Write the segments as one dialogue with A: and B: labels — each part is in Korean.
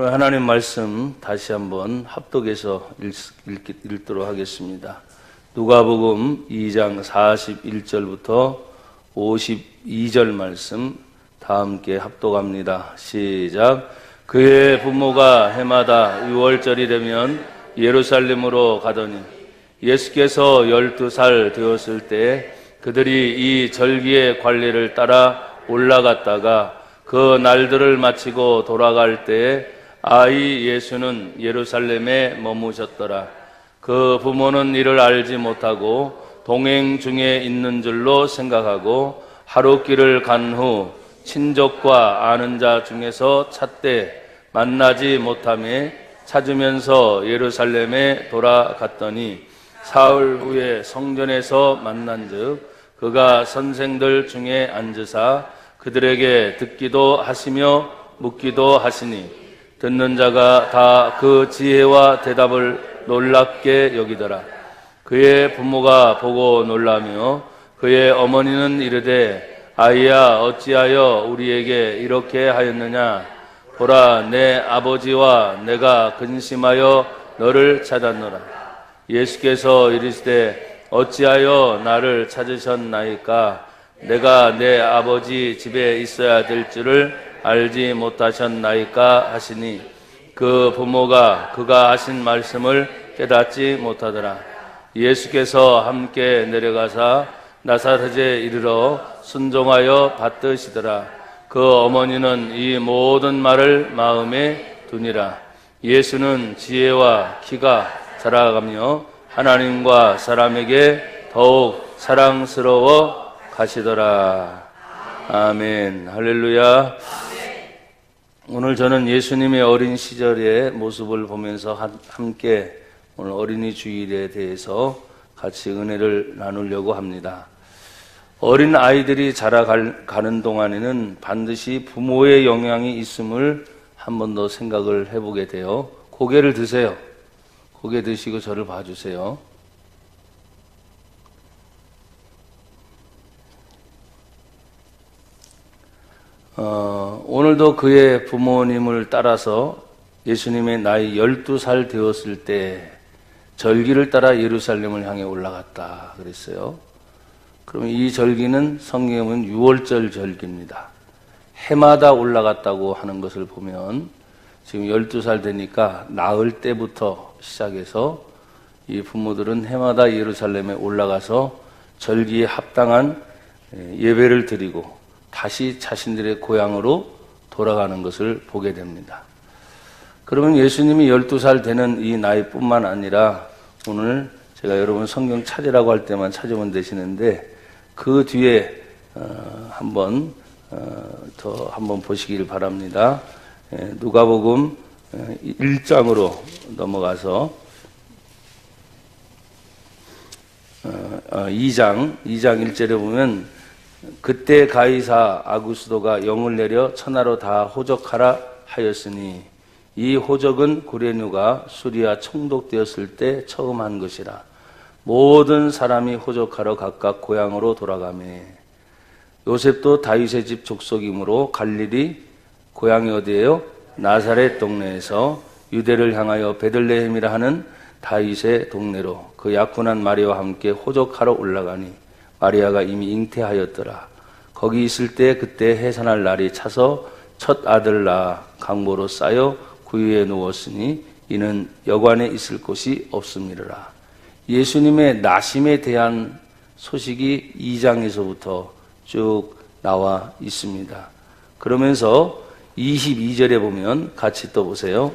A: 오늘 하나님 말씀 다시 한번 합독해서 읽도록 하겠습니다. 누가복음 2장 41절부터 52절 말씀 다 함께 합독합니다. 시작. 그의 부모가 해마다 6월절이 되면 예루살렘으로 가더니 예수께서 12살 되었을 때 그들이 이 절기의 관례를 따라 올라갔다가 그 날들을 마치고 돌아갈 때 아이 예수는 예루살렘에 머무셨더라. 그 부모는 이를 알지 못하고 동행 중에 있는 줄로 생각하고 하루 길을 간 후 친족과 아는 자 중에서 찾되 만나지 못하며 찾으면서 예루살렘에 돌아갔더니 사흘 후에 성전에서 만난즉 그가 선생들 중에 앉으사 그들에게 듣기도 하시며 묻기도 하시니 듣는 자가 다 그 지혜와 대답을 놀랍게 여기더라. 그의 부모가 보고 놀라며 그의 어머니는 이르되 아이야 어찌하여 우리에게 이렇게 하였느냐. 보라 내 아버지와 내가 근심하여 너를 찾았노라. 예수께서 이르시되 어찌하여 나를 찾으셨나이까. 내가 내 아버지 집에 있어야 될 줄을 알지 못하셨나이까 하시니 그 부모가 그가 하신 말씀을 깨닫지 못하더라. 예수께서 함께 내려가사 나사렛에 이르러 순종하여 받드시더라. 그 어머니는 이 모든 말을 마음에 두니라. 예수는 지혜와 키가 자라가며 하나님과 사람에게 더욱 사랑스러워 가시더라. 아멘. 할렐루야. 오늘 저는 예수님의 어린 시절의 모습을 보면서 함께 오늘 어린이 주일에 대해서 같이 은혜를 나누려고 합니다. 어린 아이들이 자라가는 동안에는 반드시 부모의 영향이 있음을 한 번 더 생각을 해보게 돼요. 고개를 드세요. 고개 드시고 저를 봐주세요. 오늘도 그의 부모님을 따라서 예수님의 나이 12살 되었을 때 절기를 따라 예루살렘을 향해 올라갔다 그랬어요. 그러면 이 절기는 성경에 보면 6월절 절기입니다. 해마다 올라갔다고 하는 것을 보면 지금 12살 되니까 낳을 때부터 시작해서 이 부모들은 해마다 예루살렘에 올라가서 절기에 합당한 예배를 드리고 다시 자신들의 고향으로 돌아가는 것을 보게 됩니다. 그러면 예수님이 12살 되는 이 나이뿐만 아니라 오늘 제가 여러분 성경 찾으라고 할 때만 찾으면 되시는데 그 뒤에 한번 보시길 바랍니다. 누가복음 1장으로 넘어가서 2장 1절에 보면 그때 가이사 아구스도가 영을 내려 천하로 다 호적하라 하였으니 이 호적은 구레뉴가 수리아 총독되었을 때 처음 한 것이라. 모든 사람이 호적하러 각각 고향으로 돌아가매 요셉도 다윗의 집 족속이므로 갈릴리 고향이 어디예요? 나사렛 동네에서 유대를 향하여 베들레헴이라 하는 다윗의 동네로 그 약혼한 마리아와 함께 호적하러 올라가니 마리아가 이미 잉태하였더라. 거기 있을 때 그때 해산할 날이 차서 첫 아들 낳아 강보로 싸여 구유에 누웠으니 이는 여관에 있을 곳이 없음이라. 예수님의 나심에 대한 소식이 2장에서부터 쭉 나와 있습니다. 그러면서 22절에 보면 같이 또 보세요.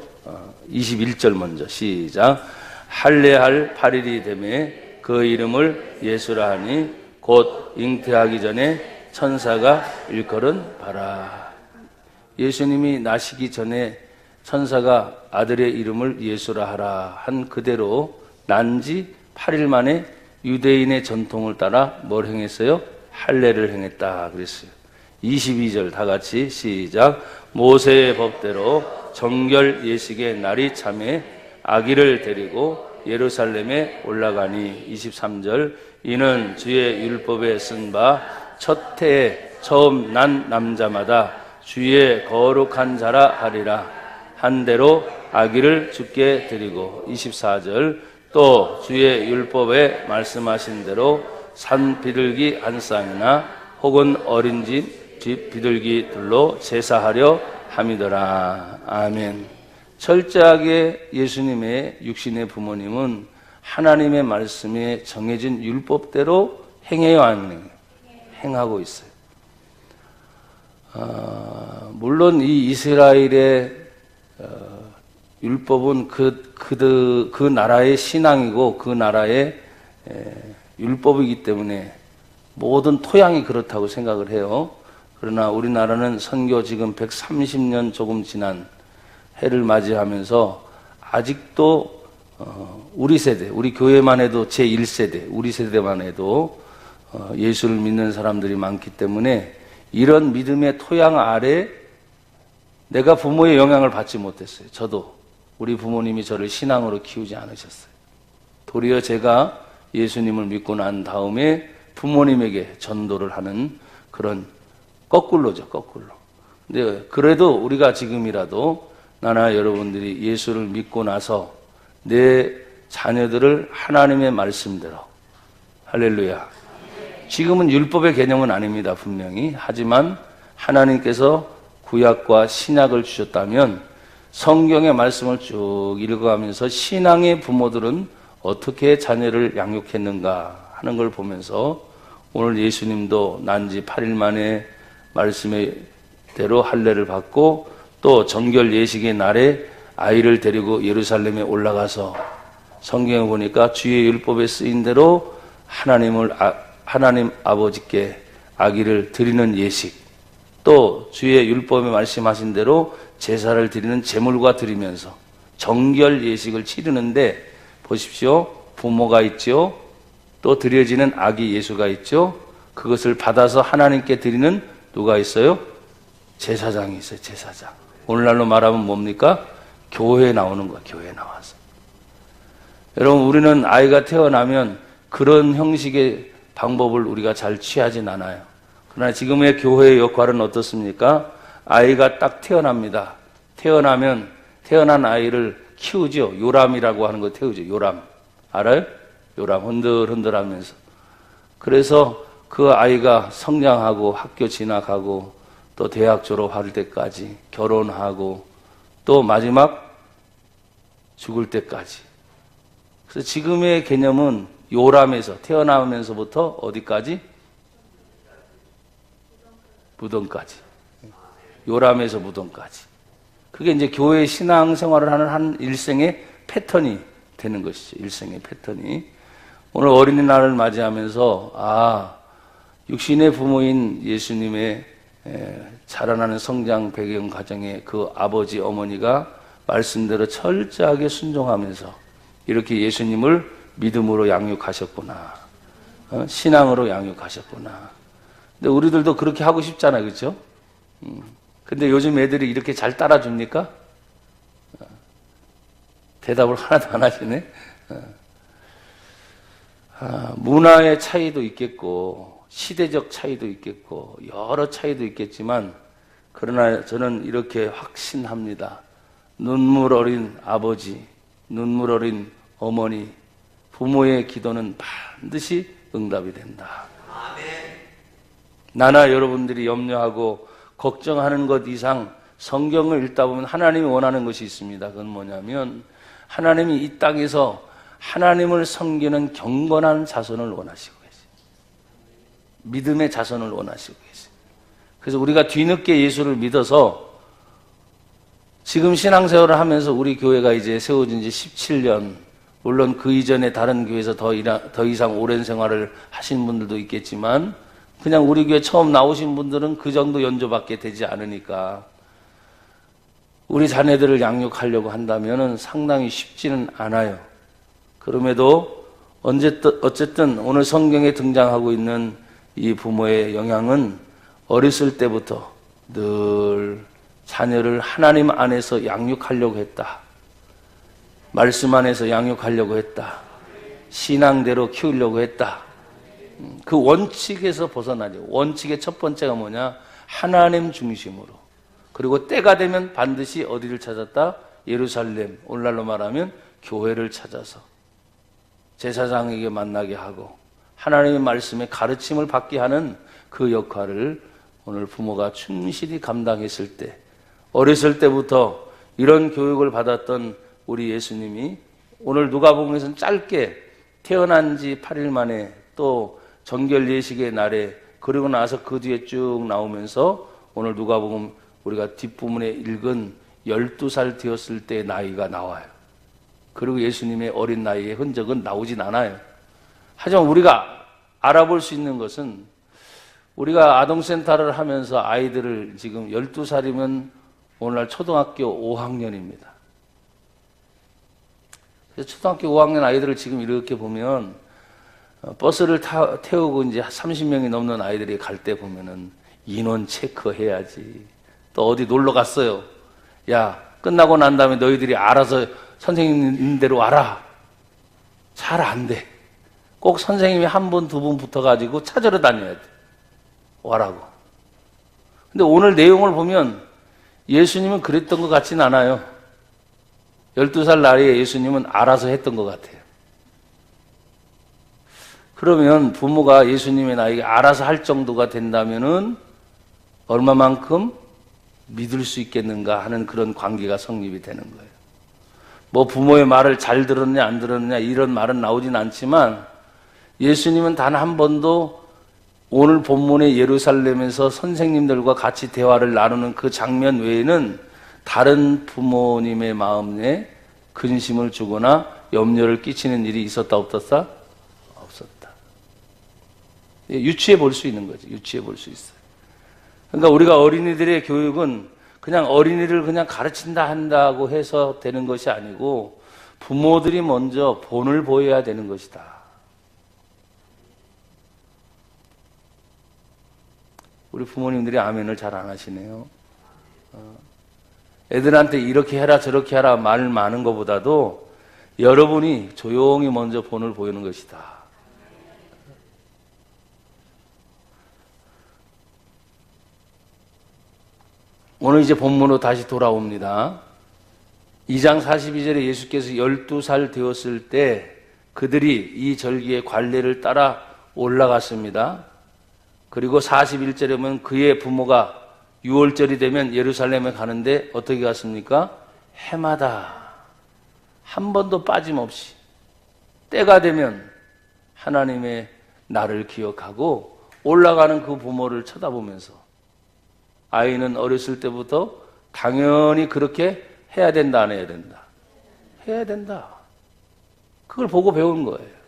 A: 21절 먼저 시작. 할례할 8일이 되매 그 이름을 예수라 하니 곧 잉태하기 전에 천사가 일컬은 바라. 예수님이 나시기 전에 천사가 아들의 이름을 예수라 하라 한 그대로 난 지 8일 만에 유대인의 전통을 따라 뭘 행했어요? 할례를 행했다 그랬어요. 22절 다 같이 시작. 모세의 법대로 정결 예식의 날이 참에 아기를 데리고 예루살렘에 올라가니 23절 이는 주의 율법에 쓴 바 첫 해에 처음 난 남자마다 주의 거룩한 자라 하리라. 한 대로 아기를 주께 드리고 24절 또 주의 율법에 말씀하신 대로 산 비둘기 한 쌍이나 혹은 어린 집 비둘기 둘로 제사하려 함이더라. 아멘. 철저하게 예수님의 육신의 부모님은 하나님의 말씀에 정해진 율법대로 행해요, 안 행해요? 행하고 있어요. 물론 이 이스라엘의 율법은 그 나라의 신앙이고 그 나라의 율법이기 때문에 모든 토양이 그렇다고 생각을 해요. 그러나 우리나라는 선교 지금 130년 조금 지난 해를 맞이하면서 아직도 우리 세대, 우리 교회만 해도 제1세대, 우리 세대만 해도 예수를 믿는 사람들이 많기 때문에 이런 믿음의 토양 아래 내가 부모의 영향을 받지 못했어요. 저도 우리 부모님이 저를 신앙으로 키우지 않으셨어요. 도리어 제가 예수님을 믿고 난 다음에 부모님에게 전도를 하는 그런 거꾸로죠, 거꾸로. 근데 그래도 우리가 지금이라도 나나 여러분들이 예수를 믿고 나서 내 자녀들을 하나님의 말씀대로, 할렐루야. 지금은 율법의 개념은 아닙니다, 분명히. 하지만 하나님께서 구약과 신약을 주셨다면 성경의 말씀을 쭉 읽어가면서 신앙의 부모들은 어떻게 자녀를 양육했는가 하는 걸 보면서 오늘 예수님도 난지 8일 만에 말씀대로 할례를 받고 또 정결 예식의 날에 아이를 데리고 예루살렘에 올라가서 성경에 보니까 주의 율법에 쓰인 대로 하나님 아버지께 아기를 드리는 예식, 또 주의 율법에 말씀하신 대로 제사를 드리는 제물과 드리면서 정결 예식을 치르는데 보십시오. 부모가 있죠. 또 드려지는 아기 예수가 있죠. 그것을 받아서 하나님께 드리는 누가 있어요? 제사장이 있어요. 제사장. 오늘날로 말하면 뭡니까? 교회에 나오는 거야. 교회에 나와서. 여러분, 우리는 아이가 태어나면 그런 형식의 방법을 우리가 잘 취하진 않아요. 그러나 지금의 교회의 역할은 어떻습니까? 아이가 딱 태어납니다. 태어나면 태어난 아이를 키우죠. 요람이라고 하는 거 태우죠. 요람. 알아요? 요람. 흔들흔들 하면서. 그래서 그 아이가 성장하고 학교 진학하고 또 대학 졸업할 때까지 결혼하고 또 마지막 죽을 때까지. 그래서 지금의 개념은 요람에서 태어나면서부터 어디까지? 무덤까지. 요람에서 무덤까지. 그게 이제 교회 신앙생활을 하는 한 일생의 패턴이 되는 것이죠. 일생의 패턴이. 오늘 어린이날을 맞이하면서 육신의 부모인 예수님의 자라나는 성장 배경 가정의 그 아버지 어머니가 말씀대로 철저하게 순종하면서 이렇게 예수님을 믿음으로 양육하셨구나. 신앙으로 양육하셨구나. 근데 우리들도 그렇게 하고 싶잖아요. 그렇죠? 근데 요즘 애들이 이렇게 잘 따라줍니까? 대답을 하나도 안 하시네. 문화의 차이도 있겠고 시대적 차이도 있겠고 여러 차이도 있겠지만 그러나 저는 이렇게 확신합니다. 눈물 어린 아버지, 눈물 어린 어머니, 부모의 기도는 반드시 응답이 된다. 나나 여러분들이 염려하고 걱정하는 것 이상 성경을 읽다 보면 하나님이 원하는 것이 있습니다. 그건 뭐냐면 하나님이 이 땅에서 하나님을 섬기는 경건한 자손을 원하시고 계세요. 믿음의 자손을 원하시고 계세요. 그래서 우리가 뒤늦게 예수를 믿어서 지금 신앙생활을 하면서 우리 교회가 이제 세워진 지 17년, 물론 그 이전에 다른 교회에서 더 이상 오랜 생활을 하신 분들도 있겠지만 그냥 우리 교회 처음 나오신 분들은 그 정도 연조밖에 되지 않으니까 우리 자녀들을 양육하려고 한다면 상당히 쉽지는 않아요. 그럼에도 어쨌든 오늘 성경에 등장하고 있는 이 부모의 영향은 어렸을 때부터 늘 자녀를 하나님 안에서 양육하려고 했다. 말씀 안에서 양육하려고 했다. 신앙대로 키우려고 했다. 그 원칙에서 벗어나죠. 원칙의 첫 번째가 뭐냐? 하나님 중심으로. 그리고 때가 되면 반드시 어디를 찾았다? 예루살렘, 오늘날로 말하면 교회를 찾아서 제사장에게 만나게 하고 하나님의 말씀에 가르침을 받게 하는 그 역할을 오늘 부모가 충실히 감당했을 때, 어렸을 때부터 이런 교육을 받았던 우리 예수님이 오늘 누가복음에서는 짧게 태어난 지 8일 만에 또 정결 예식의 날에, 그리고 나서 그 뒤에 쭉 나오면서 오늘 누가복음 우리가 뒷부분에 읽은 12살 되었을 때의 나이가 나와요. 그리고 예수님의 어린 나이의 흔적은 나오진 않아요. 하지만 우리가 알아볼 수 있는 것은, 우리가 아동센터를 하면서 아이들을 지금 12살이면 오늘날 초등학교 5학년입니다. 그래서 초등학교 5학년 아이들을 지금 이렇게 보면 버스를 태우고 이제 30명이 넘는 아이들이 갈 때 보면은 인원 체크해야지. 또 어디 놀러 갔어요. 야, 끝나고 난 다음에 너희들이 알아서 선생님대로 와라. 잘 안 돼. 꼭 선생님이 한 분, 두 분 붙어가지고 찾으러 다녀야 돼. 와라고. 근데 오늘 내용을 보면 예수님은 그랬던 것 같진 않아요. 12살 나이에 예수님은 알아서 했던 것 같아요. 그러면 부모가 예수님의 나이가 알아서 할 정도가 된다면은 얼마만큼 믿을 수 있겠는가 하는 그런 관계가 성립이 되는 거예요. 뭐 부모의 말을 잘 들었냐 안 들었냐 이런 말은 나오진 않지만, 예수님은 단 한 번도 오늘 본문의 예루살렘에서 선생님들과 같이 대화를 나누는 그 장면 외에는 다른 부모님의 마음에 근심을 주거나 염려를 끼치는 일이 있었다 없었다? 없었다. 유추해 볼 수 있는 거죠. 유추해 볼 수 있어요. 그러니까 우리가 어린이들의 교육은 그냥 어린이를 그냥 가르친다 한다고 해서 되는 것이 아니고, 부모들이 먼저 본을 보여야 되는 것이다. 우리 부모님들이 아멘을 잘 안 하시네요. 애들한테 이렇게 해라 저렇게 해라 말 많은 것보다도 여러분이 조용히 먼저 본을 보이는 것이다. 오늘 이제 본문으로 다시 돌아옵니다. 2장 42절에 예수께서 12살 되었을 때 그들이 이 절기의 관례를 따라 올라갔습니다. 그리고 41절에 보면 그의 부모가 6월절이 되면 예루살렘에 가는데 어떻게 갔습니까? 해마다 한 번도 빠짐없이 때가 되면 하나님의 날을 기억하고 올라가는 그 부모를 쳐다보면서, 아이는 어렸을 때부터 당연히 그렇게 해야 된다 안 해야 된다? 해야 된다. 그걸 보고 배운 거예요.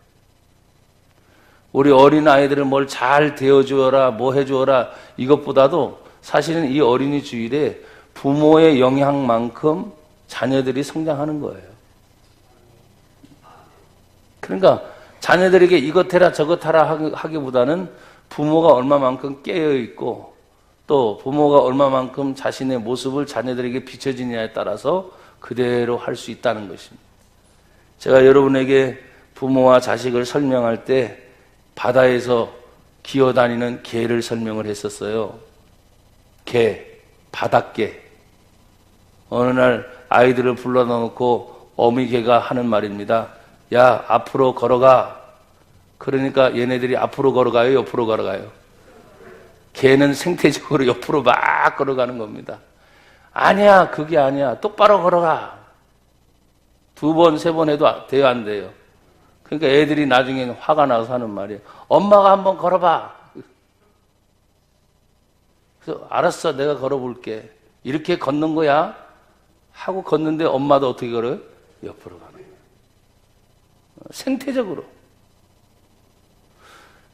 A: 우리 어린 아이들을 뭘 잘 대어주어라 뭐 해주어라 이것보다도 사실은 이 어린이 주일에 부모의 영향만큼 자녀들이 성장하는 거예요. 그러니까 자녀들에게 이것 해라 저것 하라 하기보다는 부모가 얼마만큼 깨어있고 또 부모가 얼마만큼 자신의 모습을 자녀들에게 비춰지느냐에 따라서 그대로 할 수 있다는 것입니다. 제가 여러분에게 부모와 자식을 설명할 때 바다에서 기어다니는 개를 설명을 했었어요. 개, 바닷개. 어느 날 아이들을 불러다 놓고 어미개가 하는 말입니다. 야, 앞으로 걸어가. 그러니까 얘네들이 앞으로 걸어가요, 옆으로 걸어가요? 개는 생태적으로 옆으로 막 걸어가는 겁니다. 아니야, 그게 아니야. 똑바로 걸어가. 2번, 3번 해도 돼요, 안 돼요? 그러니까 애들이 나중에는 화가 나서 하는 말이에요. 엄마가 한번 걸어봐. 그래서 알았어, 내가 걸어볼게. 이렇게 걷는 거야? 하고 걷는데 엄마도 어떻게 걸어요? 옆으로 가는 거예요. 생태적으로.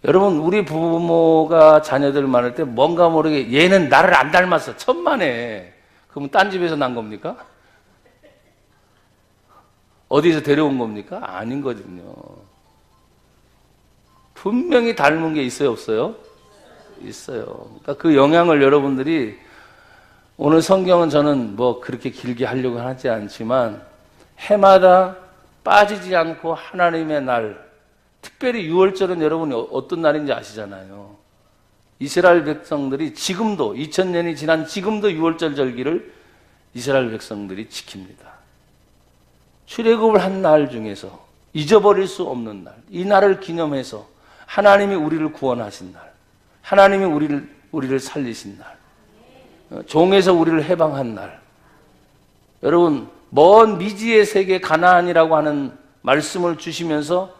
A: 여러분, 우리 부모가 자녀들 많을 때 뭔가 모르게 얘는 나를 안 닮았어. 천만에. 그러면 딴 집에서 난 겁니까? 어디서 데려온 겁니까? 아닌 거거든요. 분명히 닮은 게 있어요, 없어요? 있어요. 그러니까 그 영향을 여러분들이, 오늘 성경은 저는 뭐 그렇게 길게 하려고 하지 않지만 해마다 빠지지 않고 하나님의 날, 특별히 6월절은 여러분이 어떤 날인지 아시잖아요. 이스라엘 백성들이 지금도 2000년이 지난 지금도 유월절 절기를 이스라엘 백성들이 지킵니다. 출애굽을 한 날 중에서 잊어버릴 수 없는 날, 이 날을 기념해서 하나님이 우리를 구원하신 날, 하나님이 우리를 살리신 날, 종에서 우리를 해방한 날. 여러분, 먼 미지의 세계 가나안이라고 하는 말씀을 주시면서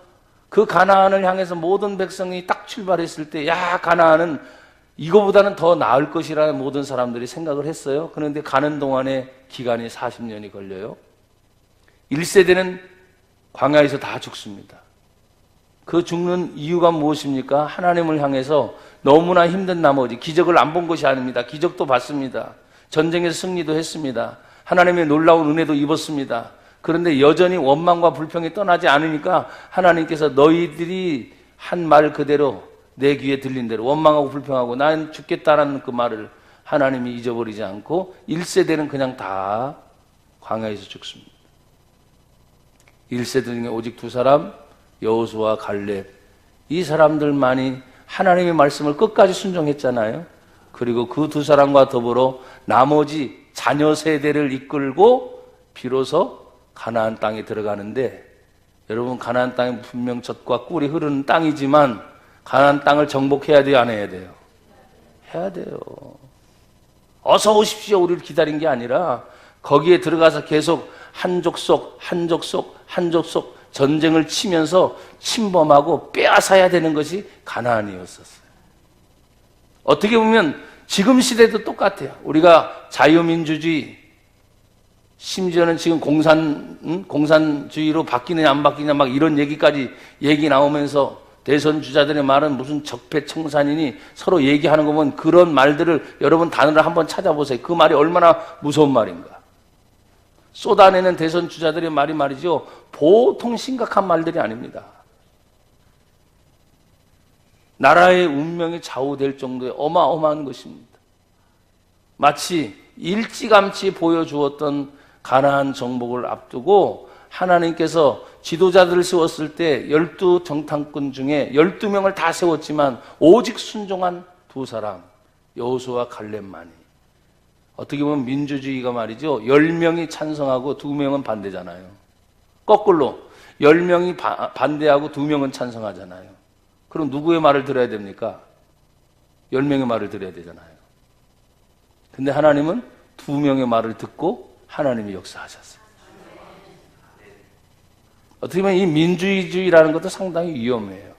A: 그 가나안을 향해서 모든 백성이 딱 출발했을 때, 야, 가나안은 이거보다는 더 나을 것이라는 모든 사람들이 생각을 했어요. 그런데 가는 동안에 기간이 40년이 걸려요. 1세대는 광야에서 다 죽습니다. 그 죽는 이유가 무엇입니까? 하나님을 향해서 너무나 힘든 나머지 기적을 안 본 것이 아닙니다. 기적도 봤습니다. 전쟁에서 승리도 했습니다. 하나님의 놀라운 은혜도 입었습니다. 그런데 여전히 원망과 불평이 떠나지 않으니까 하나님께서 너희들이 한 말 그대로 내 귀에 들린 대로 원망하고 불평하고 난 죽겠다라는 그 말을 하나님이 잊어버리지 않고 1세대는 그냥 다 광야에서 죽습니다. 1세대 중에 오직 두 사람, 여호수아와 갈렙, 이 사람들만이 하나님의 말씀을 끝까지 순종했잖아요. 그리고 그 두 사람과 더불어 나머지 자녀 세대를 이끌고 비로소 가나안 땅에 들어가는데, 여러분, 가나안 땅이 분명 젖과 꿀이 흐르는 땅이지만 가나안 땅을 정복해야 돼요, 안 해야 돼요? 해야 돼요. 어서 오십시오 우리를 기다린 게 아니라 거기에 들어가서 계속 한 족속 전쟁을 치면서 침범하고 빼앗아야 되는 것이 가나안이었었어요. 어떻게 보면 지금 시대도 똑같아요. 우리가 자유민주주의, 심지어는 지금 공산주의로 바뀌느냐 안 바뀌느냐 막 이런 얘기까지 나오면서 대선 주자들의 말은 무슨 적폐청산이니 서로 얘기하는 거 보면 그런 말들을 여러분 단어를 한번 찾아보세요. 그 말이 얼마나 무서운 말인가. 쏟아내는 대선 주자들의 말이 말이죠, 보통 심각한 말들이 아닙니다. 나라의 운명이 좌우될 정도의 어마어마한 것입니다. 마치 일찌감치 보여주었던 가나안 정복을 앞두고 하나님께서 지도자들을 세웠을 때 12 정탐꾼 중에 12명을 다 세웠지만 오직 순종한 두 사람, 여호수아와 갈렙만이. 어떻게 보면 민주주의가 말이죠, 10명이 찬성하고 2명은 반대잖아요. 거꾸로 10명이 반대하고 2명은 찬성하잖아요. 그럼 누구의 말을 들어야 됩니까? 10명의 말을 들어야 되잖아요. 근데 하나님은 2명의 말을 듣고 하나님이 역사하셨어요. 어떻게 보면 이 민주주의라는 것도 상당히 위험해요.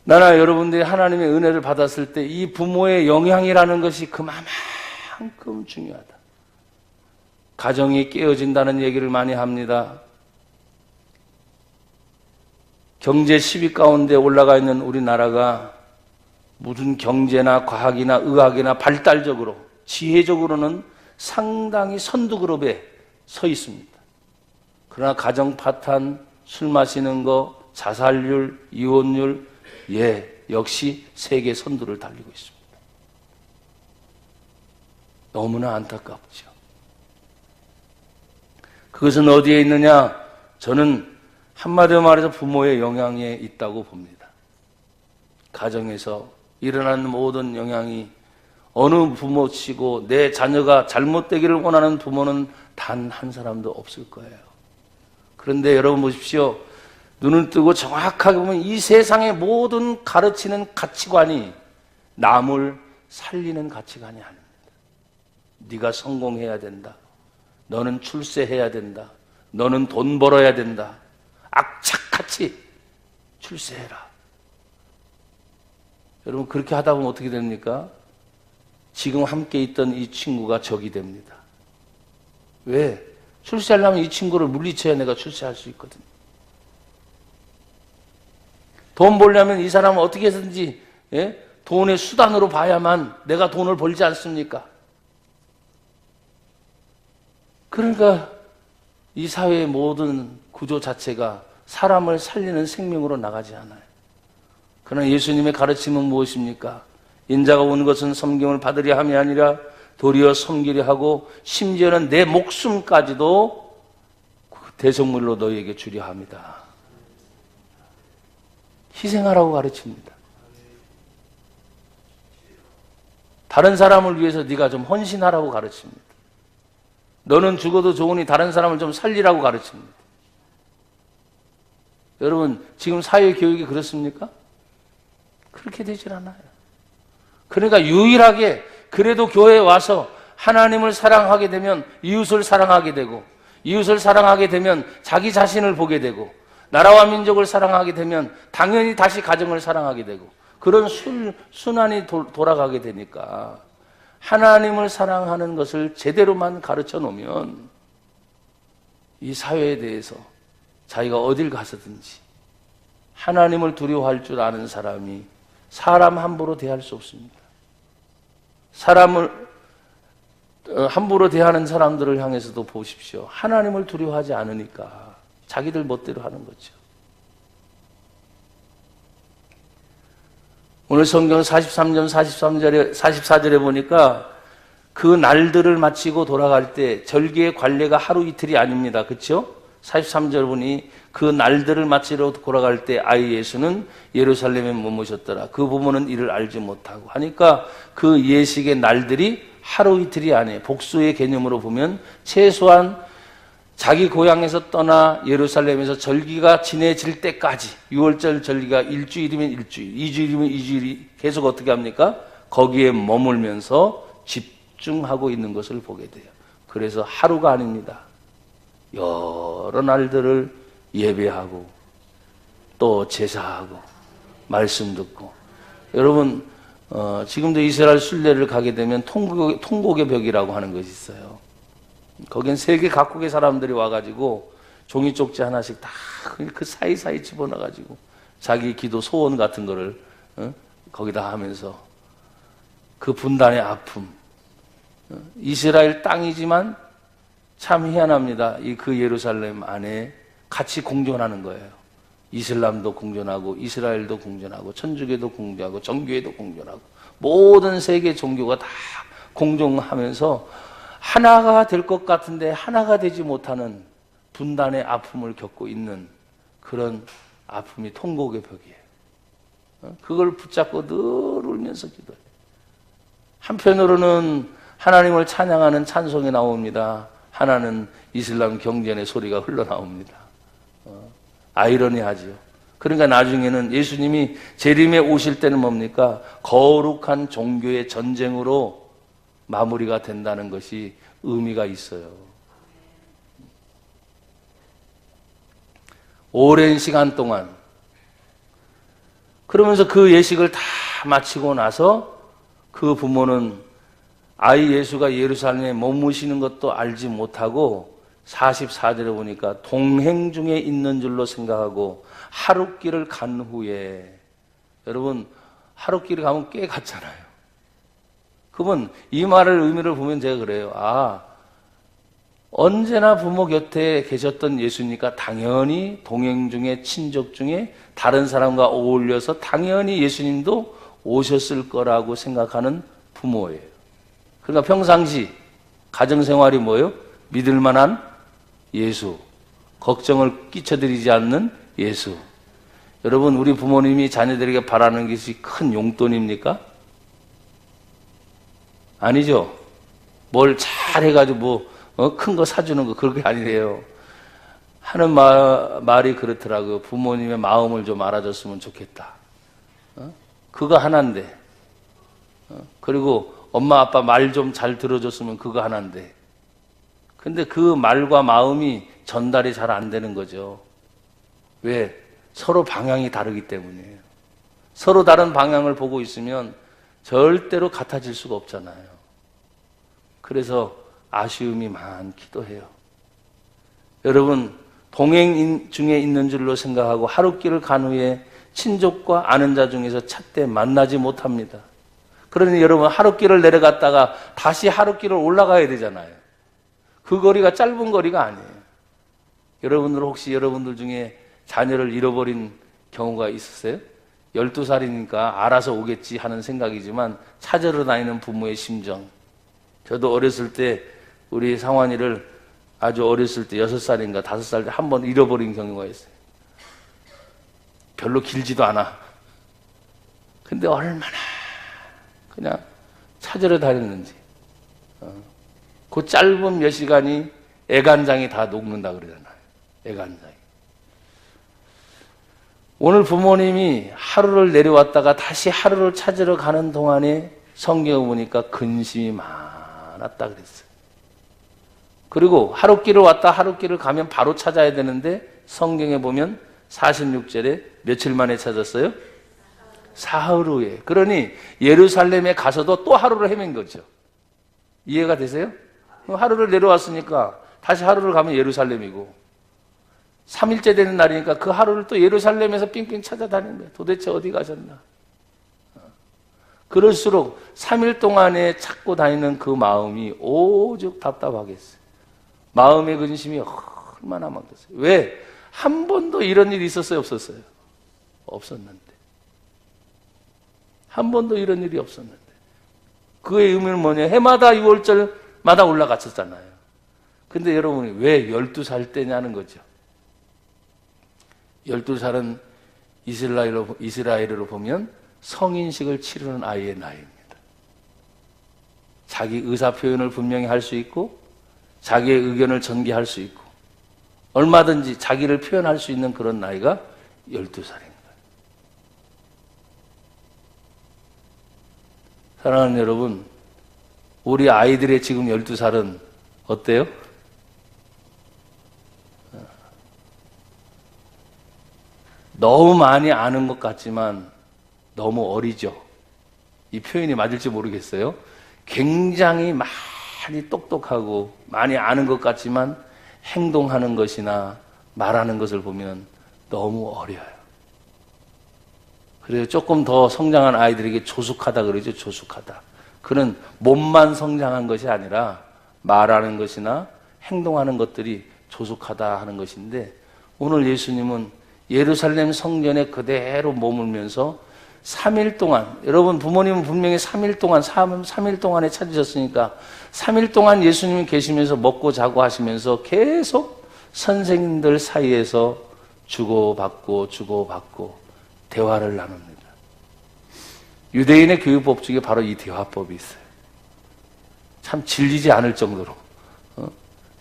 A: 나나 여러분들이 하나님의 은혜를 받았을 때 이 부모의 영향이라는 것이 그만큼 중요하다. 가정이 깨어진다는 얘기를 많이 합니다. 경제 10위 가운데 올라가 있는 우리나라가 무슨 경제나 과학이나 의학이나 발달적으로, 지혜적으로는 상당히 선두그룹에 서 있습니다. 그러나 가정 파탄, 술 마시는 거, 자살률, 이혼율, 역시 세계 선두를 달리고 있습니다. 너무나 안타깝죠. 그것은 어디에 있느냐? 저는 한마디로 말해서 부모의 영향에 있다고 봅니다. 가정에서 일어나는 모든 영향이 어느 부모치고 내 자녀가 잘못되기를 원하는 부모는 단 한 사람도 없을 거예요. 그런데 여러분 보십시오. 눈을 뜨고 정확하게 보면 이 세상의 모든 가르치는 가치관이 남을 살리는 가치관이 아닙니다. 네가 성공해야 된다. 너는 출세해야 된다. 너는 돈 벌어야 된다. 악착같이 출세해라. 여러분, 그렇게 하다 보면 어떻게 됩니까? 지금 함께 있던 이 친구가 적이 됩니다. 왜? 출세하려면 이 친구를 물리쳐야 내가 출세할 수 있거든요. 돈 벌려면 이 사람은 어떻게 해서든지 돈의 수단으로 봐야만 내가 돈을 벌지 않습니까? 그러니까 이 사회의 모든 구조 자체가 사람을 살리는 생명으로 나가지 않아요. 그러나 예수님의 가르침은 무엇입니까? 인자가 온 것은 섬김을 받으려 함이 아니라 도리어 섬기려 하고 심지어는 내 목숨까지도 대속물로 너희에게 주려 합니다. 희생하라고 가르칩니다. 다른 사람을 위해서 네가 좀 헌신하라고 가르칩니다. 너는 죽어도 좋으니 다른 사람을 좀 살리라고 가르칩니다. 여러분, 지금 사회 교육이 그렇습니까? 그렇게 되질 않아요. 그러니까 유일하게 그래도 교회에 와서 하나님을 사랑하게 되면 이웃을 사랑하게 되고, 이웃을 사랑하게 되면 자기 자신을 보게 되고, 나라와 민족을 사랑하게 되면 당연히 다시 가정을 사랑하게 되고, 그런 순환이 돌아가게 되니까 하나님을 사랑하는 것을 제대로만 가르쳐 놓으면 이 사회에 대해서 자기가 어딜 가서든지 하나님을 두려워할 줄 아는 사람이 사람 함부로 대할 수 없습니다. 사람을 함부로 대하는 사람들을 향해서도 보십시오. 하나님을 두려워하지 않으니까 자기들 멋대로 하는 거죠. 오늘 성경 43장 44절에 보니까 그 날들을 마치고 돌아갈 때 절기의 관례가 하루 이틀이 아닙니다. 그렇죠? 43절 보니 그 날들을 마치러 돌아갈 때 아이 예수는 예루살렘에 머무셨더라. 그 부모는 이를 알지 못하고 하니까 그 예식의 날들이 하루 이틀이 아니에요. 복수의 개념으로 보면 최소한 자기 고향에서 떠나 예루살렘에서 절기가 지내질 때까지, 6월절 절기가 일주일이면 일주일, 2주일이면 2주일이 계속 어떻게 합니까? 거기에 머물면서 집중하고 있는 것을 보게 돼요. 그래서 하루가 아닙니다. 여러 날들을 예배하고 또 제사하고 말씀 듣고. 여러분, 지금도 이스라엘 순례를 가게 되면 통곡의 벽이라고 하는 것이 있어요. 거긴 세계 각국의 사람들이 와가지고 종이 쪽지 하나씩 다 그 사이사이 집어넣어가지고 자기 기도 소원 같은 거를 거기다 하면서 그 분단의 아픔, 이스라엘 땅이지만 참 희한합니다. 그 예루살렘 안에 같이 공존하는 거예요. 이슬람도 공존하고 이스라엘도 공존하고 천주교도 공존하고 정교회도 공존하고 모든 세계 종교가 다 공존하면서 하나가 될 것 같은데 하나가 되지 못하는 분단의 아픔을 겪고 있는 그런 아픔이 통곡의 벽이에요. 그걸 붙잡고 늘 울면서 기도해요. 한편으로는 하나님을 찬양하는 찬송이 나옵니다. 하나는 이슬람 경전의 소리가 흘러나옵니다. 아이러니하죠. 그러니까 나중에는 예수님이 재림에 오실 때는 뭡니까? 거룩한 종교의 전쟁으로 마무리가 된다는 것이 의미가 있어요. 오랜 시간 동안 그러면서 그 예식을 다 마치고 나서 그 부모는 아이 예수가 예루살렘에 머무시는 것도 알지 못하고 44절에 보니까 동행 중에 있는 줄로 생각하고 하룻길을 간 후에, 여러분 하룻길을 가면 꽤 갔잖아요. 그러면 이 말을 의미를 보면 제가 그래요. 언제나 부모 곁에 계셨던 예수니까 당연히 동행 중에 친족 중에 다른 사람과 어울려서 당연히 예수님도 오셨을 거라고 생각하는 부모예요. 그러니까 평상시 가정생활이 뭐예요? 믿을 만한 예수, 걱정을 끼쳐드리지 않는 예수. 여러분, 우리 부모님이 자녀들에게 바라는 것이 큰 용돈입니까? 아니죠. 뭘 잘해가지고 큰 거 사주는 거 그렇게 아니래요. 하는 말이 그렇더라고요. 부모님의 마음을 좀 알아줬으면 좋겠다. 그거 하나인데. 그리고 엄마 아빠 말 좀 잘 들어줬으면 그거 하나인데. 근데 그 말과 마음이 전달이 잘 안 되는 거죠. 왜? 서로 방향이 다르기 때문이에요. 서로 다른 방향을 보고 있으면 절대로 같아질 수가 없잖아요. 그래서 아쉬움이 많기도 해요. 여러분, 동행 중에 있는 줄로 생각하고 하룻길을 간 후에 친족과 아는 자 중에서 찻대 만나지 못합니다. 그러니 여러분, 하룻길을 내려갔다가 다시 하룻길을 올라가야 되잖아요. 그 거리가 짧은 거리가 아니에요. 여러분들 혹시 여러분들 중에 자녀를 잃어버린 경우가 있으세요? 12살이니까 알아서 오겠지 하는 생각이지만 찾으러 다니는 부모의 심정. 저도 어렸을 때 우리 상환이를 아주 어렸을 때 6살인가 5살 때 한 번 잃어버린 경우가 있어요. 별로 길지도 않아. 근데 얼마나 그냥 찾으러 다녔는지. 그 짧은 몇 시간이 애간장이 다 녹는다 그러잖아요. 애간장이. 오늘 부모님이 하루를 내려왔다가 다시 하루를 찾으러 가는 동안에 성경을 보니까 근심이 많았다 그랬어요. 그리고 하루길을 왔다 하루길을 가면 바로 찾아야 되는데 성경에 보면 46절에 며칠 만에 찾았어요? 사흘 후에. 그러니 예루살렘에 가서도 또 하루를 헤맨 거죠. 이해가 되세요? 하루를 내려왔으니까 다시 하루를 가면 예루살렘이고 3일째 되는 날이니까 그 하루를 또 예루살렘에서 삥삥 찾아다니는 거예요. 도대체 어디 가셨나? 그럴수록 3일 동안에 찾고 다니는 그 마음이 오죽 답답하겠어요. 마음의 근심이 얼마나 많겠어요. 왜? 한 번도 이런 일이 있었어요? 없었어요? 없었는데. 한 번도 이런 일이 없었는데. 그의 의미는 뭐냐? 해마다 6월절마다 올라갔었잖아요. 근데 여러분이 왜 12살 때냐는 거죠. 12살은 이스라엘으로 보면 성인식을 치르는 아이의 나이입니다. 자기 의사 표현을 분명히 할 수 있고 자기의 의견을 전개할 수 있고 얼마든지 자기를 표현할 수 있는 그런 나이가 12살입니다. 사랑하는 여러분, 우리 아이들의 지금 12살은 어때요? 너무 많이 아는 것 같지만 너무 어리죠. 이 표현이 맞을지 모르겠어요. 굉장히 많이 똑똑하고 많이 아는 것 같지만 행동하는 것이나 말하는 것을 보면 너무 어려요. 그래서 조금 더 성장한 아이들에게 조숙하다 그러죠. 조숙하다. 그는 몸만 성장한 것이 아니라 말하는 것이나 행동하는 것들이 조숙하다 하는 것인데 오늘 예수님은 예루살렘 성전에 그대로 머물면서 3일 동안, 여러분 부모님은 분명히 3일 동안에 찾으셨으니까 3일 동안 예수님이 계시면서 먹고 자고 하시면서 계속 선생님들 사이에서 주고받고 대화를 나눕니다. 유대인의 교육법 중에 바로 이 대화법이 있어요. 참 질리지 않을 정도로.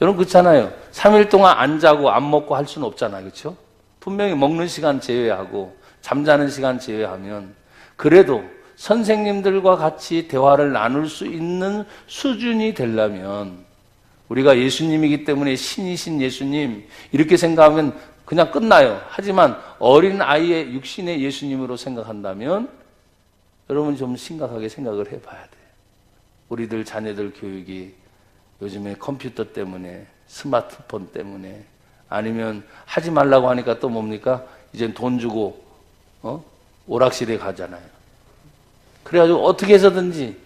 A: 여러분 그렇잖아요. 3일 동안 안 자고 안 먹고 할 수는 없잖아요. 그렇죠? 분명히 먹는 시간 제외하고 잠자는 시간 제외하면 그래도 선생님들과 같이 대화를 나눌 수 있는 수준이 되려면 우리가 예수님이기 때문에 신이신 예수님 이렇게 생각하면 그냥 끝나요. 하지만 어린 아이의 육신의 예수님으로 생각한다면 여러분 좀 심각하게 생각을 해봐야 돼요. 우리들 자녀들 교육이 요즘에 컴퓨터 때문에 스마트폰 때문에 아니면 하지 말라고 하니까 또 뭡니까? 이젠 돈 주고 오락실에 가잖아요. 그래가지고 어떻게 해서든지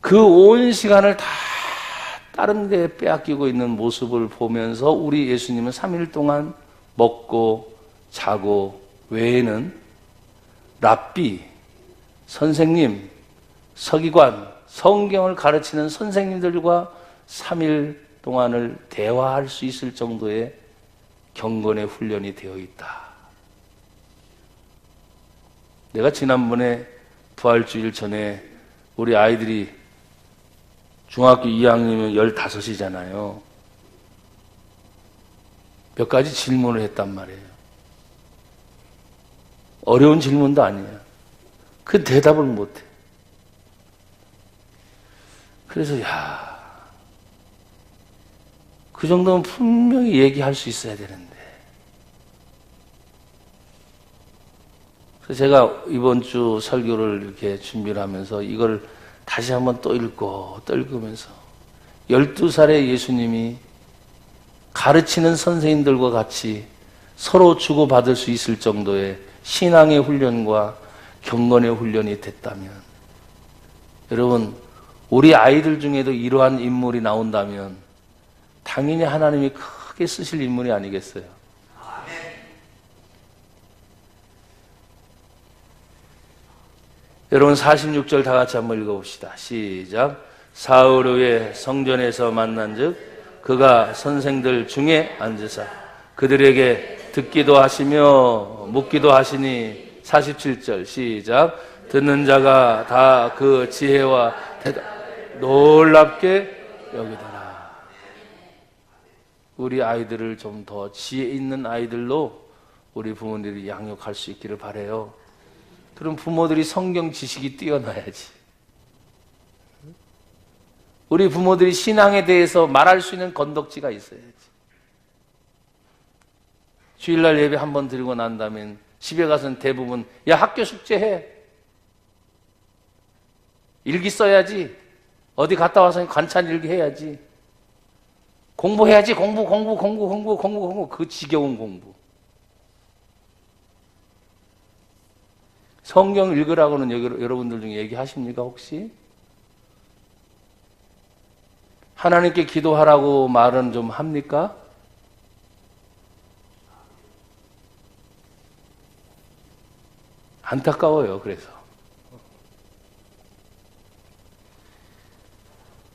A: 그 온 시간을 다 다른 데 빼앗기고 있는 모습을 보면서 우리 예수님은 3일 동안 먹고 자고 외에는 랍비, 선생님, 서기관, 성경을 가르치는 선생님들과 3일 동안을 대화할 수 있을 정도의 경건의 훈련이 되어 있다. 내가 지난번에 부활주일 전에 우리 아이들이 중학교 2학년이면 15이잖아요. 몇 가지 질문을 했단 말이에요. 어려운 질문도 아니에요. 그 대답을 못해. 그래서 그 정도면 분명히 얘기할 수 있어야 되는데. 그래서 제가 이번 주 설교를 이렇게 준비를 하면서 이걸 다시 한번 또 읽고 또 읽으면서 12살의 예수님이 가르치는 선생님들과 같이 서로 주고받을 수 있을 정도의 신앙의 훈련과 경건의 훈련이 됐다면 여러분 우리 아이들 중에도 이러한 인물이 나온다면 당연히 하나님이 크게 쓰실 인물이 아니겠어요? 여러분 46절 다 같이 한번 읽어봅시다. 시작. 사흘 후에 성전에서 만난즉 그가 선생들 중에 앉으사 그들에게 듣기도 하시며 묻기도 하시니 47절 시작. 듣는 자가 다 그 지혜와 대답 놀랍게 여기더라. 우리 아이들을 좀 더 지혜 있는 아이들로 우리 부모들이 양육할 수 있기를 바라요. 그럼 부모들이 성경 지식이 뛰어나야지. 우리 부모들이 신앙에 대해서 말할 수 있는 건덕지가 있어야지. 주일날 예배 한번 드리고 난 다음엔 집에 가서는 대부분 야 학교 숙제해. 일기 써야지. 어디 갔다 와서 관찰 일기 해야지. 공부해야지. 공부. 그 지겨운 공부. 성경 읽으라고는 여러분들 중에 얘기하십니까 혹시? 하나님께 기도하라고 말은 좀 합니까? 안타까워요. 그래서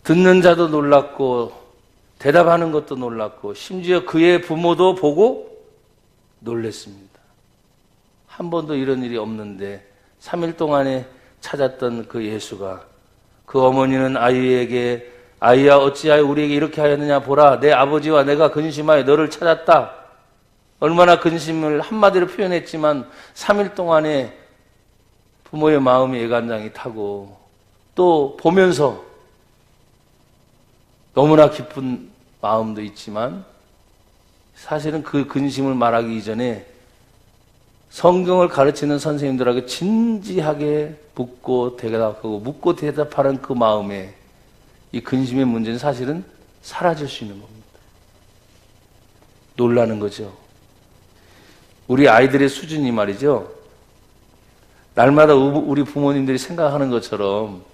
A: 듣는 자도 놀랐고 대답하는 것도 놀랐고 심지어 그의 부모도 보고 놀랐습니다. 한 번도 이런 일이 없는데 3일 동안에 찾았던 그 예수가 그 어머니는 아이에게 아이야 어찌하여 우리에게 이렇게 하였느냐 보라 내 아버지와 내가 근심하여 너를 찾았다. 얼마나 근심을 한마디로 표현했지만 3일 동안에 부모의 마음이 애간장이 타고 또 보면서 너무나 기쁜 마음도 있지만 사실은 그 근심을 말하기 이전에 성경을 가르치는 선생님들에게 진지하게 묻고 대답하고 묻고 대답하는 그 마음에 이 근심의 문제는 사실은 사라질 수 있는 겁니다. 놀라는 거죠. 우리 아이들의 수준이 말이죠. 날마다 우리 부모님들이 생각하는 것처럼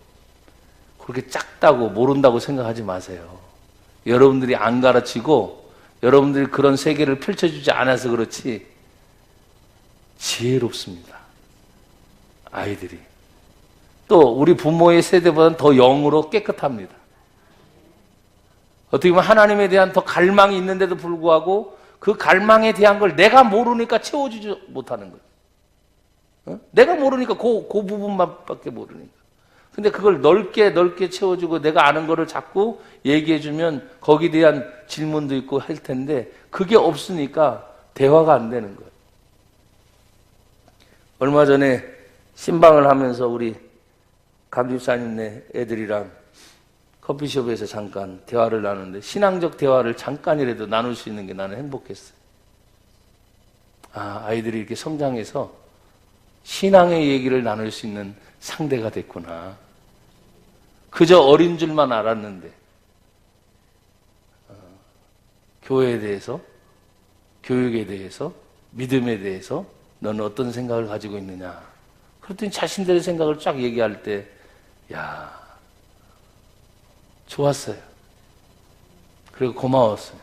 A: 그렇게 작다고 모른다고 생각하지 마세요. 여러분들이 안 가르치고 여러분들이 그런 세계를 펼쳐주지 않아서 그렇지 지혜롭습니다. 아이들이. 또 우리 부모의 세대보다는 더 영으로 깨끗합니다. 어떻게 보면 하나님에 대한 더 갈망이 있는데도 불구하고 그 갈망에 대한 걸 내가 모르니까 채워주지 못하는 거예요. 내가 모르니까 그 부분만밖에 모르니까. 근데 그걸 넓게 채워주고 내가 아는 거를 자꾸 얘기해주면 거기에 대한 질문도 있고 할 텐데 그게 없으니까 대화가 안 되는 거예요. 얼마 전에 신방을 하면서 우리 강집사님네 애들이랑 커피숍에서 잠깐 대화를 나누는데 신앙적 대화를 잠깐이라도 나눌 수 있는 게 나는 행복했어요. 아이들이 이렇게 성장해서 신앙의 얘기를 나눌 수 있는 상대가 됐구나. 그저 어린 줄만 알았는데 교회에 대해서, 교육에 대해서, 믿음에 대해서 너는 어떤 생각을 가지고 있느냐. 그랬더니 자신들의 생각을 쫙 얘기할 때 야, 좋았어요. 그리고 고마웠어요.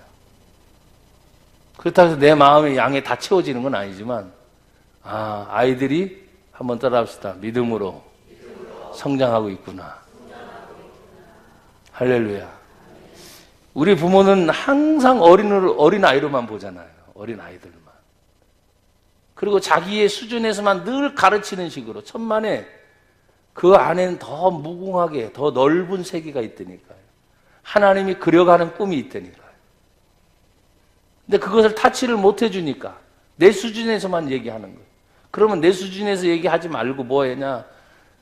A: 그렇다고 해서 내 마음의 양에 다 채워지는 건 아니지만 아이들이 한번 따라합시다. 믿음으로 성장하고 있구나. 할렐루야. 우리 부모는 항상 어린아이로만 보잖아요. 어린아이들만. 그리고 자기의 수준에서만 늘 가르치는 식으로 천만에 그 안에는 더 무궁하게 더 넓은 세계가 있다니까요. 하나님이 그려가는 꿈이 있다니까요. 근데 그것을 타치를 못 해주니까 내 수준에서만 얘기하는 거예요. 그러면 내 수준에서 얘기하지 말고 뭐 했냐?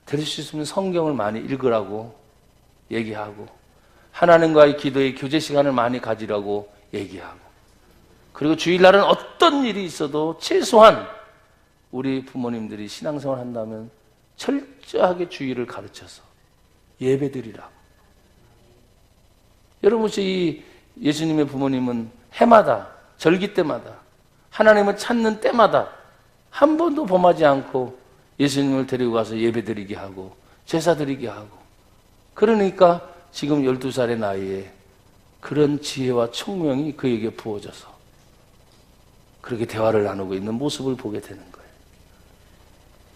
A: 될 수 있으면 성경을 많이 읽으라고 얘기하고 하나님과의 기도의 교제 시간을 많이 가지라고 얘기하고 그리고 주일날은 어떤 일이 있어도 최소한 우리 부모님들이 신앙생활 한다면 철저하게 주일을 가르쳐서 예배드리라고. 여러분 혹시 이 예수님의 부모님은 해마다 절기 때마다 하나님을 찾는 때마다 한 번도 범하지 않고 예수님을 데리고 가서 예배드리게 하고 제사드리게 하고 그러니까 지금 12살의 나이에 그런 지혜와 총명이 그에게 부어져서 그렇게 대화를 나누고 있는 모습을 보게 되는 거예요.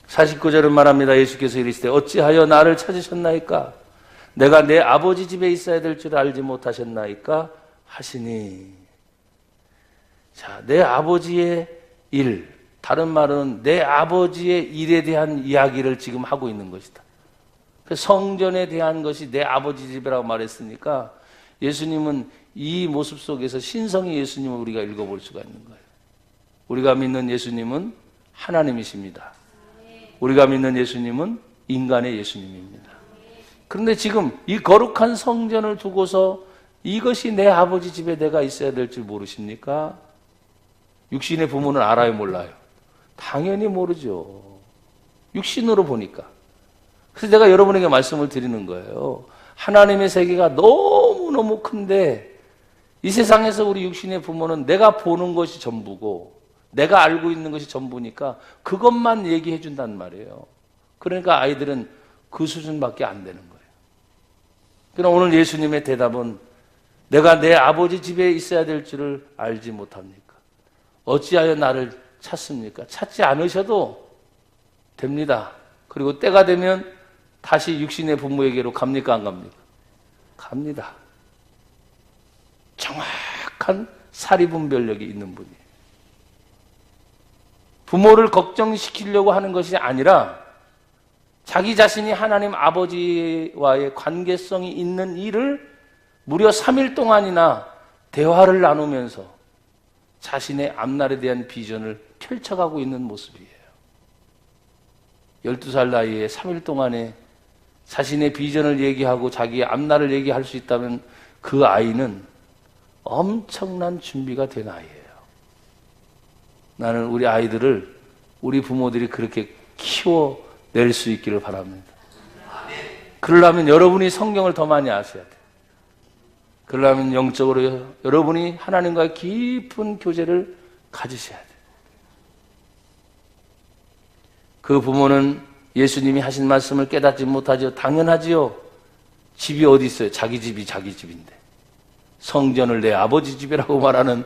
A: 49절은 말합니다. 예수께서 이르시되 어찌하여 나를 찾으셨나이까? 내가 내 아버지 집에 있어야 될 줄 알지 못하셨나이까? 하시니 자, 내 아버지의 일, 다른 말은 내 아버지의 일에 대한 이야기를 지금 하고 있는 것이다. 성전에 대한 것이 내 아버지 집이라고 말했으니까 예수님은 이 모습 속에서 신성의 예수님을 우리가 읽어볼 수가 있는 거예요. 우리가 믿는 예수님은 하나님이십니다. 우리가 믿는 예수님은 인간의 예수님입니다. 그런데 지금 이 거룩한 성전을 두고서 이것이 내 아버지 집에 내가 있어야 될 줄 모르십니까? 육신의 부모는 알아요, 몰라요? 당연히 모르죠. 육신으로 보니까. 그래서 내가 여러분에게 말씀을 드리는 거예요. 하나님의 세계가 너무너무 큰데 이 세상에서 우리 육신의 부모는 내가 보는 것이 전부고 내가 알고 있는 것이 전부니까 그것만 얘기해 준단 말이에요. 그러니까 아이들은 그 수준밖에 안 되는 거예요. 그러나 오늘 예수님의 대답은 내가 내 아버지 집에 있어야 될 줄을 알지 못합니까? 어찌하여 나를 찾습니까? 찾지 않으셔도 됩니다. 그리고 때가 되면 다시 육신의 부모에게로 갑니까? 안 갑니까? 갑니다. 정확한 사리분별력이 있는 분이에요. 부모를 걱정시키려고 하는 것이 아니라 자기 자신이 하나님 아버지와의 관계성이 있는 일을 무려 3일 동안이나 대화를 나누면서 자신의 앞날에 대한 비전을 펼쳐가고 있는 모습이에요. 12살 나이에 3일 동안에 자신의 비전을 얘기하고 자기의 앞날을 얘기할 수 있다면 그 아이는 엄청난 준비가 된 아이예요. 나는 우리 아이들을 우리 부모들이 그렇게 키워낼 수 있기를 바랍니다. 그러려면 여러분이 성경을 더 많이 아셔야 돼요. 그러려면 영적으로 여러분이 하나님과의 깊은 교제를 가지셔야 돼요. 그 부모는 예수님이 하신 말씀을 깨닫지 못하죠. 당연하지요. 집이 어디 있어요? 자기 집이 자기 집인데. 성전을 내 아버지 집이라고 말하는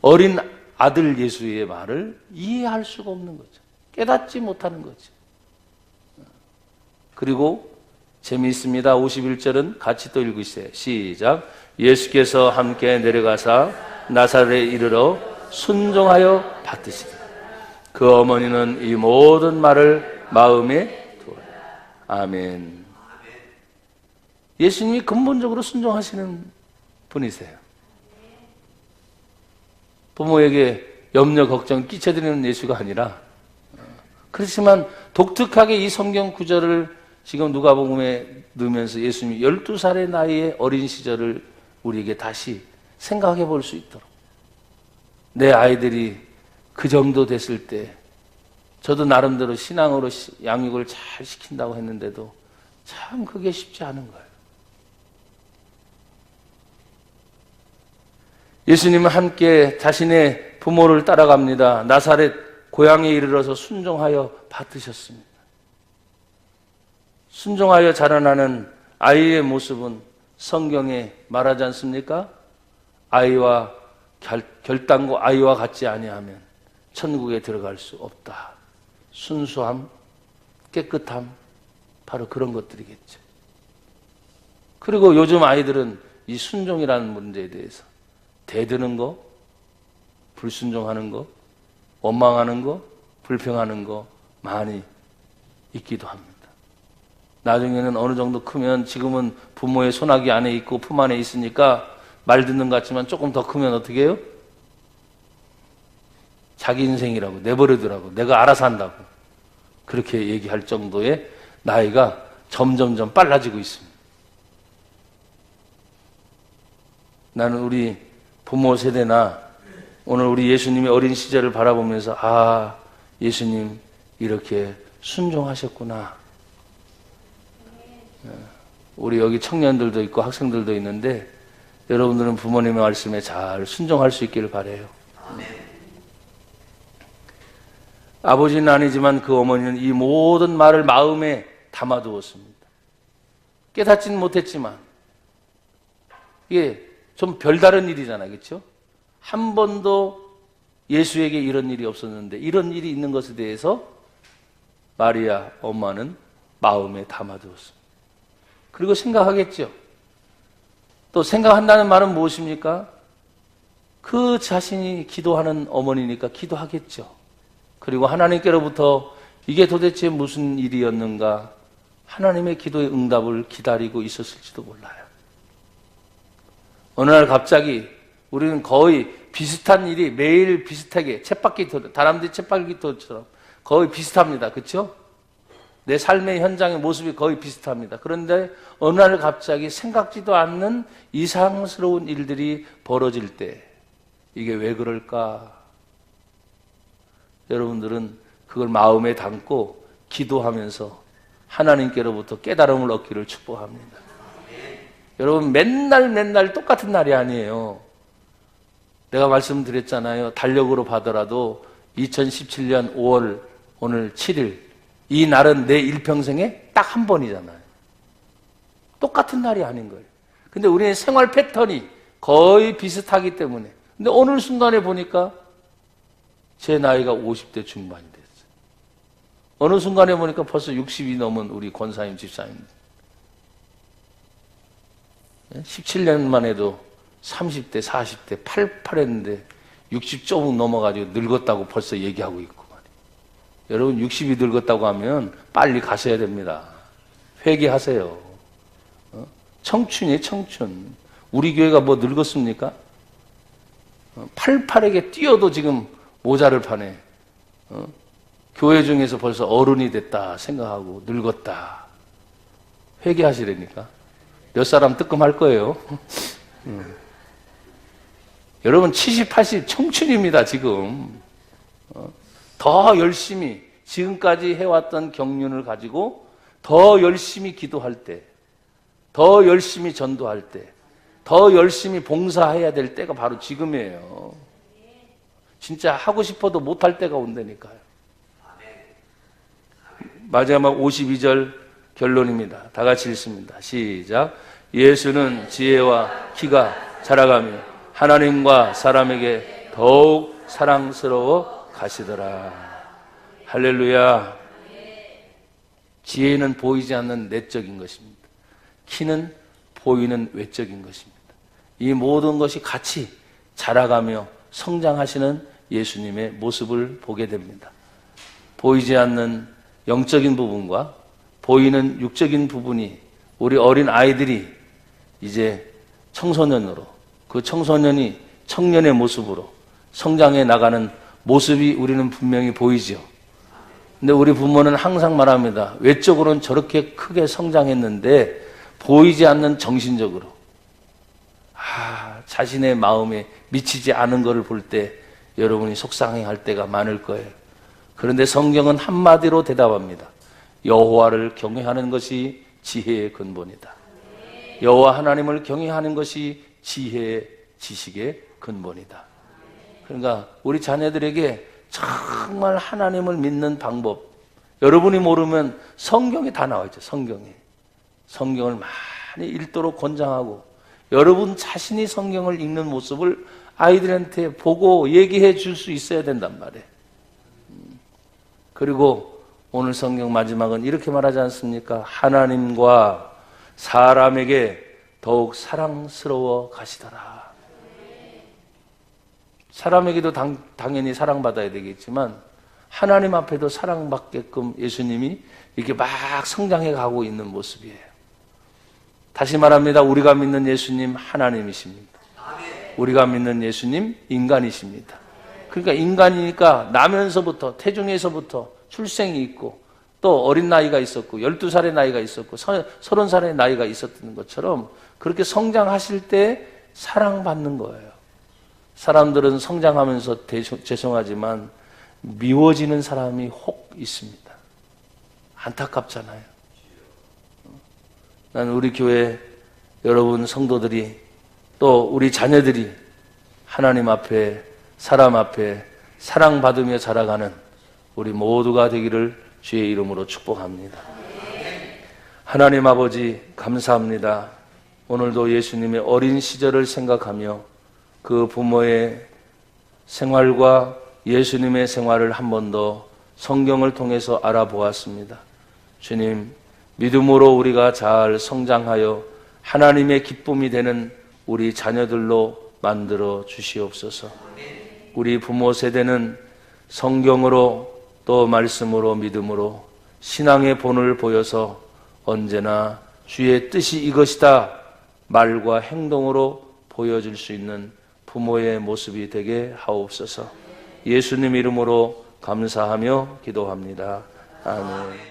A: 어린 아들 예수의 말을 이해할 수가 없는 거죠. 깨닫지 못하는 거죠. 그리고 재미있습니다. 51절은 같이 또 읽으세요. 시작. 예수께서 함께 내려가사 나사렛에 이르러 순종하여 받으시다. 그 어머니는 이 모든 말을 마음에 두어요. 아멘. 예수님이 근본적으로 순종하시는 분이세요. 부모에게 염려, 걱정 끼쳐드리는 예수가 아니라, 그렇지만 독특하게 이 성경 구절을 지금 누가복음에 넣으면서 예수님이 12살의 나이에 어린 시절을 우리에게 다시 생각해 볼 수 있도록, 내 아이들이 그 정도 됐을 때 저도 나름대로 신앙으로 양육을 잘 시킨다고 했는데도 참 그게 쉽지 않은 거예요. 예수님은 함께 자신의 부모를 따라갑니다. 나사렛 고향에 이르러서 순종하여 받으셨습니다. 순종하여 자라나는 아이의 모습은 성경에 말하지 않습니까? 아이와 결단고 아이와 같지 아니하면 천국에 들어갈 수 없다. 순수함, 깨끗함, 바로 그런 것들이겠죠. 그리고 요즘 아이들은 이 순종이라는 문제에 대해서 대드는 거, 불순종하는 거, 원망하는 거, 불평하는 거 많이 있기도 합니다. 나중에는 어느 정도 크면, 지금은 부모의 손아귀 안에 있고 품 안에 있으니까 말 듣는 것 같지만 조금 더 크면 어떻게 해요? 자기 인생이라고, 내버려두라고, 내가 알아서 한다고 그렇게 얘기할 정도의 나이가 점점점 빨라지고 있습니다. 나는 우리 부모 세대나 오늘 우리 예수님의 어린 시절을 바라보면서, 아, 예수님 이렇게 순종하셨구나. 우리 여기 청년들도 있고 학생들도 있는데 여러분들은 부모님의 말씀에 잘 순종할 수 있기를 바라요. 아버지는 아니지만 그 어머니는 이 모든 말을 마음에 담아두었습니다. 깨닫지는 못했지만 이게 좀 별다른 일이잖아요. 그렇죠? 한 번도 예수에게 이런 일이 없었는데 이런 일이 있는 것에 대해서 마리아 엄마는 마음에 담아두었습니다. 그리고 생각하겠죠. 또 생각한다는 말은 무엇입니까? 그 자신이 기도하는 어머니니까 기도하겠죠. 그리고 하나님께로부터 이게 도대체 무슨 일이었는가 하나님의 기도의 응답을 기다리고 있었을지도 몰라요. 어느 날 갑자기 우리는 거의 비슷한 일이 매일 비슷하게 다람쥐 쳇바퀴터처럼 거의 비슷합니다. 그렇죠? 내 삶의 현장의 모습이 거의 비슷합니다. 그런데 어느 날 갑자기 생각지도 않는 이상스러운 일들이 벌어질 때 이게 왜 그럴까? 여러분들은 그걸 마음에 담고 기도하면서 하나님께로부터 깨달음을 얻기를 축복합니다. 여러분 맨날 똑같은 날이 아니에요. 내가 말씀드렸잖아요. 달력으로 봐더라도 2017년 5월 오늘 7일 이 날은 내 일평생에 딱 한 번이잖아요. 똑같은 날이 아닌 거예요. 근데 우리의 생활 패턴이 거의 비슷하기 때문에 근데 오늘 순간에 보니까 제 나이가 50대 중반이 됐어요. 어느 순간에 보니까 벌써 60이 넘은 우리 권사님 집사님 17년만 해도 30대 40대 88했는데 60 조금 넘어가지고 늙었다고 벌써 얘기하고 있고 여러분 60이 늙었다고 하면 빨리 가셔야 됩니다. 회개하세요. 청춘이에요, 청춘. 우리 교회가 뭐 늙었습니까? 88에게 뛰어도 지금 모자를 파네. 교회 중에서 벌써 어른이 됐다 생각하고 늙었다. 회개하시라니까. 몇 사람 뜨끔할 거예요. 여러분 70, 80 청춘입니다 지금. 더 열심히 지금까지 해왔던 경륜을 가지고 더 열심히 기도할 때, 더 열심히 전도할 때, 더 열심히 봉사해야 될 때가 바로 지금이에요. 진짜 하고 싶어도 못할 때가 온다니까요. 마지막 52절 결론입니다. 다 같이 읽습니다. 시작. 예수는 지혜와 키가 자라가며 하나님과 사람에게 더욱 사랑스러워 가시더라. 할렐루야. 지혜는 보이지 않는 내적인 것입니다. 키는 보이는 외적인 것입니다. 이 모든 것이 같이 자라가며 성장하시는 예수님의 모습을 보게 됩니다. 보이지 않는 영적인 부분과 보이는 육적인 부분이 우리 어린 아이들이 이제 청소년으로 그 청소년이 청년의 모습으로 성장해 나가는 모습이 우리는 분명히 보이죠. 근데 우리 부모는 항상 말합니다. 외적으로는 저렇게 크게 성장했는데 보이지 않는 정신적으로 자신의 마음에 미치지 않은 것을 볼 때 여러분이 속상해할 때가 많을 거예요. 그런데 성경은 한마디로 대답합니다. 여호와를 경외하는 것이 지혜의 근본이다. 여호와 하나님을 경외하는 것이 지혜의 지식의 근본이다. 그러니까 우리 자녀들에게 정말 하나님을 믿는 방법, 여러분이 모르면 성경에 다 나와 있죠. 성경을 많이 읽도록 권장하고 여러분 자신이 성경을 읽는 모습을 아이들한테 보고 얘기해 줄 수 있어야 된단 말이에요. 그리고 오늘 성경 마지막은 이렇게 말하지 않습니까? 하나님과 사람에게 더욱 사랑스러워 가시더라. 사람에게도 당연히 사랑받아야 되겠지만 하나님 앞에도 사랑받게끔 예수님이 이렇게 막 성장해 가고 있는 모습이에요. 다시 말합니다. 우리가 믿는 예수님 하나님이십니다. 우리가 믿는 예수님 인간이십니다. 그러니까 인간이니까 나면서부터 태중에서부터 출생이 있고 또 어린 나이가 있었고 12살의 나이가 있었고 30살의 나이가 있었던 것처럼 그렇게 성장하실 때 사랑받는 거예요. 사람들은 성장하면서 죄송하지만 미워지는 사람이 혹 있습니다. 안타깝잖아요. 난 우리 교회 여러분 성도들이 또 우리 자녀들이 하나님 앞에 사람 앞에 사랑받으며 자라가는 우리 모두가 되기를 주의 이름으로 축복합니다. 하나님 아버지 감사합니다. 오늘도 예수님의 어린 시절을 생각하며 그 부모의 생활과 예수님의 생활을 한 번 더 성경을 통해서 알아보았습니다. 주님, 믿음으로 우리가 잘 성장하여 하나님의 기쁨이 되는 우리 자녀들로 만들어 주시옵소서. 우리 부모 세대는 성경으로 또 말씀으로 믿음으로 신앙의 본을 보여서 언제나 주의 뜻이 이것이다 말과 행동으로 보여줄 수 있는 부모의 모습이 되게 하옵소서. 예수님 이름으로 감사하며 기도합니다. 아멘.